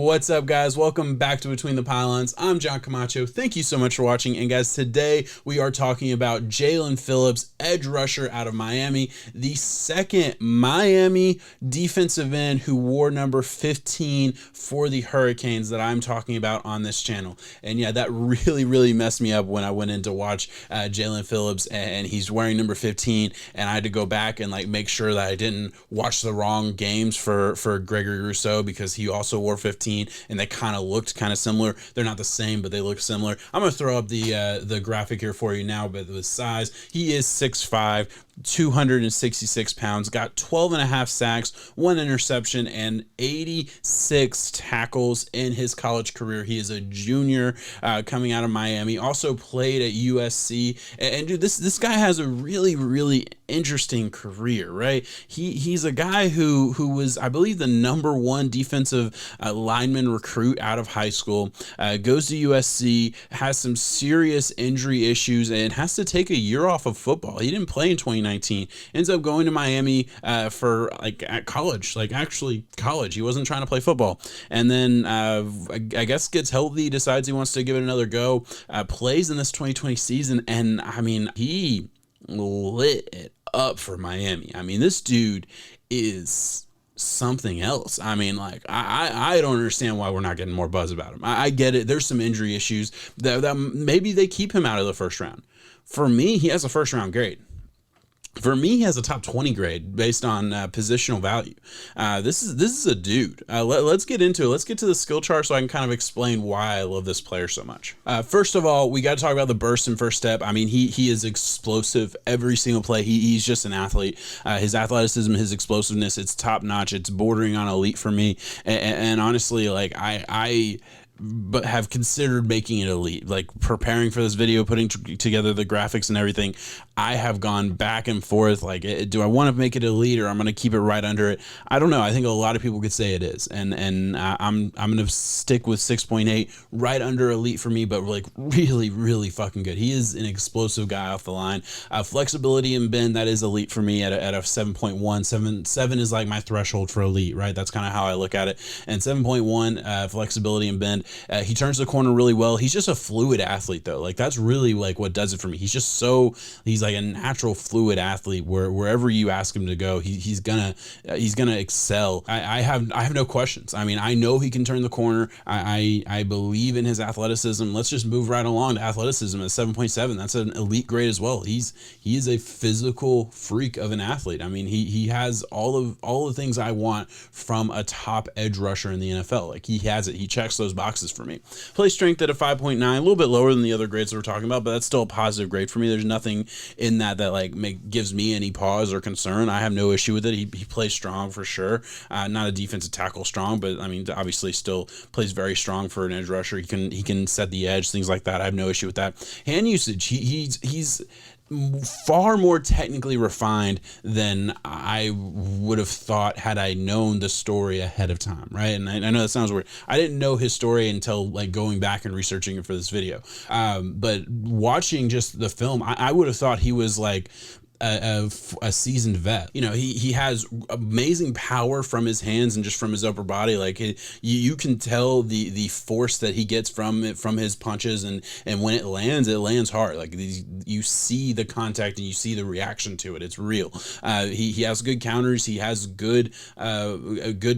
What's up, guys? Welcome back to Between the Pylons. I'm John Camacho. Thank you so much for watching. And guys, today we are talking about Jaelan Phillips, edge rusher out of Miami, the second Miami defensive end who wore number 15 for the Hurricanes that I'm talking about on this channel. And yeah, that really messed me up when I went in to watch Jaelan Phillips, and he's wearing number 15, and I had to go back and make sure that I didn't watch the wrong games for Gregory Rousseau, because he also wore 15 and they kind of looked kind of similar. They're not the same, but they look similar. I'm gonna throw up the graphic here for you now, but with size, he is 6'5", 266 pounds, got 12 and a half sacks, 1 interception, and 86 tackles in his college career. He is a junior coming out of Miami, also played at USC. And dude, this guy has a really interesting career, right? He's a guy who was, I believe, the #1 defensive lineman recruit out of high school, goes to USC, has some serious injury issues, and has to take a year off of football. He didn't play in 2019. Ends up going to Miami for at college, actually college. He wasn't trying to play football, and then I guess gets healthy, decides he wants to give it another go, plays in this 2020 season, and I mean, he lit it up for Miami. I mean, this dude is something else. I mean, I don't understand why we're not getting more buzz about him. I get it. There's some injury issues that maybe they keep him out of the first round. For me, he has a first round grade. For me, he has a top 20 grade based on positional value. This is a dude. Let's get into it. Let's get to the skill chart so I can kind of explain why I love this player so much. First of all, we got to talk about the burst and first step. I mean, he is explosive every single play. He's just an athlete. His athleticism, his explosiveness, it's top notch. It's bordering on elite for me. And honestly, but have considered making it elite. Preparing for this video, putting together the graphics and everything, I have gone back and forth. Do I want to make it elite, or I'm going to keep it right under it? I don't know. I think a lot of people could say it is, and I'm going to stick with 6.8, right under elite for me, but really fucking good. He is an explosive guy off the line. Flexibility and bend, that is elite for me at a 7.1. 7 is my threshold for elite, right? That's kind of how I look at it. And 7.1 flexibility and bend. He turns the corner really well. He's just a fluid athlete, though. That's really what does it for me. He's a natural fluid athlete where wherever you ask him to go, he's gonna excel. I have no questions. I mean, I know he can turn the corner. I believe in his athleticism. Let's just move right along to athleticism at 7.7. That's an elite grade as well. He is a physical freak of an athlete. I mean, he has all the things I want from a top edge rusher in the NFL. He has it. He checks those boxes for me. Play strength at a 5.9, a little bit lower than the other grades that we're talking about, but that's still a positive grade for me. There's nothing in that gives me any pause or concern. I have no issue with it. He plays strong for sure. Not a defensive tackle strong, but I mean, obviously still plays very strong for an edge rusher. He can set the edge, things like that. I have no issue with that. Hand usage, he's far more technically refined than I would have thought had I known the story ahead of time, right? And I know that sounds weird. I didn't know his story until going back and researching it for this video. But watching just the film, I would have thought he was a seasoned vet. He has amazing power from his hands and just from his upper body. You can tell the force that he gets from his punches, and when it lands hard. You see the contact and you see the reaction to it. It's real. He has good counters. He has good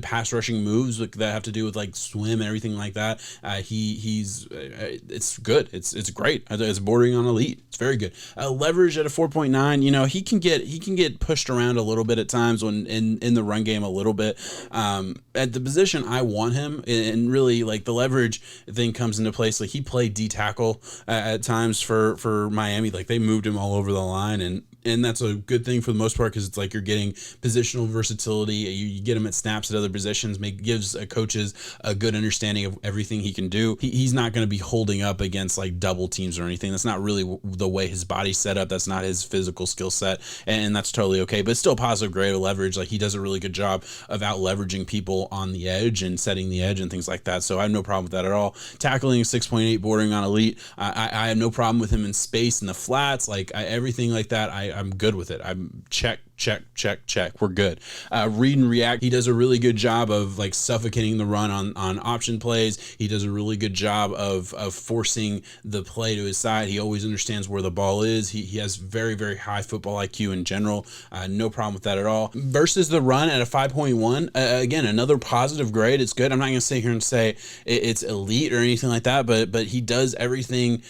pass rushing moves that have to do with swim and everything like that. It's good. It's great. It's bordering on elite. It's very good. Leverage at a 4.9. He can get pushed around a little bit at times when in the run game a little bit. At the position I want him, and really the leverage thing comes into place. He played D tackle at times for Miami. They moved him all over the line, and that's a good thing for the most part, because it's you're getting positional versatility. You get him at snaps at other positions, gives coaches a good understanding of everything he can do. He's not going to be holding up against double teams or anything. That's not really the way his body's set up. That's not his physical skill set, and that's totally okay. But it's still positive grade of leverage. He does a really good job of out leveraging people on the edge and setting the edge and things like that. So I have no problem with that at all. Tackling 6.8, bordering on elite. I have no problem with him in space in the flats, everything like that. I'm good with it. I'm check check, check, check. We're good. Read and react. He does a really good job of like suffocating the run on option plays. He does a really good job of forcing the play to his side. He always understands where the ball is. He has very, very high football IQ in general. No problem with that at all. Versus the run at a 5.1, again, another positive grade. It's good. I'm not going to sit here and say it's elite or anything like that, but he does everything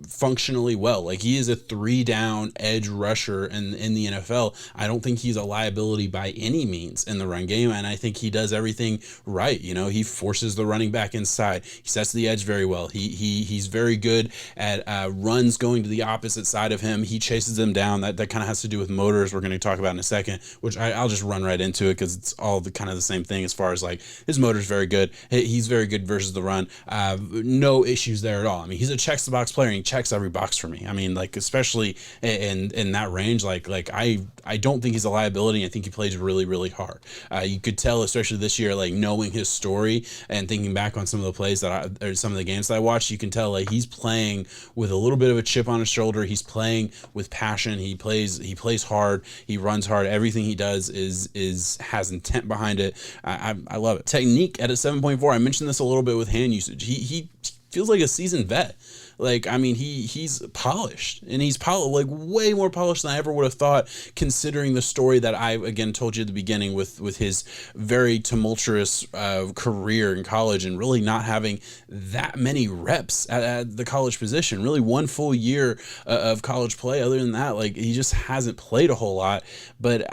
functionally well. Like, he is a 3-down edge rusher in the NFL. I don't think he's a liability by any means in the run game, and I think he does everything right. You know, he forces the running back inside. He sets the edge very well. He's very good at runs going to the opposite side of him. He chases them down. That kind of has to do with motors, we're going to talk about in a second, which I'll just run right into it because it's all the kind of the same thing as far as like his motor's very good. He's very good versus the run. No issues there at all. I mean, he's a checks the box player, and he checks every box for me. I mean, like, especially in that range, like I don't think he's a liability. I think he plays really, really hard. You could tell, especially this year, like knowing his story and thinking back on some of the plays or some of the games that I watched, you can tell like he's playing with a little bit of a chip on his shoulder. He's playing with passion. He plays hard. He runs hard. Everything he does has intent behind it. I love it. Technique at a 7.4. I mentioned this a little bit with hand usage. He feels like a seasoned vet. Like, I mean, he's polished, and he's like way more polished than I ever would have thought, considering the story that I, again, told you at the beginning with his very tumultuous career in college and really not having that many reps at the college position, really one full year of college play. Other than that, like, he just hasn't played a whole lot, but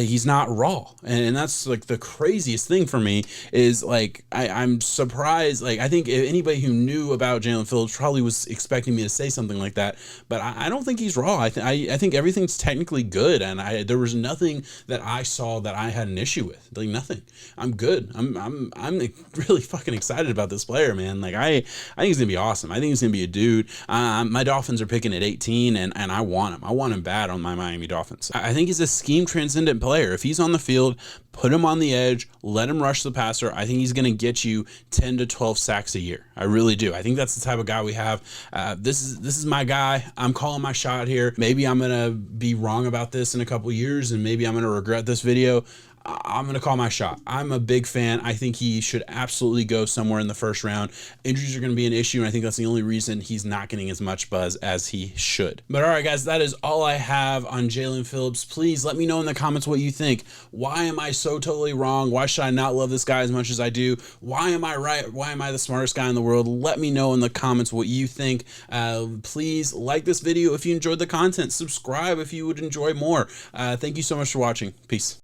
he's not raw. And that's like the craziest thing for me is like, I'm surprised. Like, I think if anybody who knew about Jaelan Phillips probably was expecting me to say something like that, but I don't think he's raw. I think everything's technically good, and there was nothing that I saw that I had an issue with. Like, nothing. I'm good. I'm really fucking excited about this player, man. Like, I think he's gonna be awesome. I think he's gonna be a dude. My Dolphins are picking at 18, and I want him. I want him bad on my Miami Dolphins. I think he's a scheme transcendent player. If he's on the field, put him on the edge, let him rush the passer. I think he's going to get you 10 to 12 sacks a year. I really do. I think that's the type of guy we have. This is my guy. I'm calling my shot here. Maybe I'm going to be wrong about this in a couple years, and maybe I'm going to regret this video. I'm going to call my shot. I'm a big fan. I think he should absolutely go somewhere in the first round. Injuries are going to be an issue, and I think that's the only reason he's not getting as much buzz as he should. But all right, guys, that is all I have on Jaelan Phillips. Please let me know in the comments what you think. Why am I so totally wrong? Why should I not love this guy as much as I do? Why am I right? Why am I the smartest guy in the world? Let me know in the comments what you think. Please like this video if you enjoyed the content. Subscribe if you would enjoy more. Thank you so much for watching. Peace.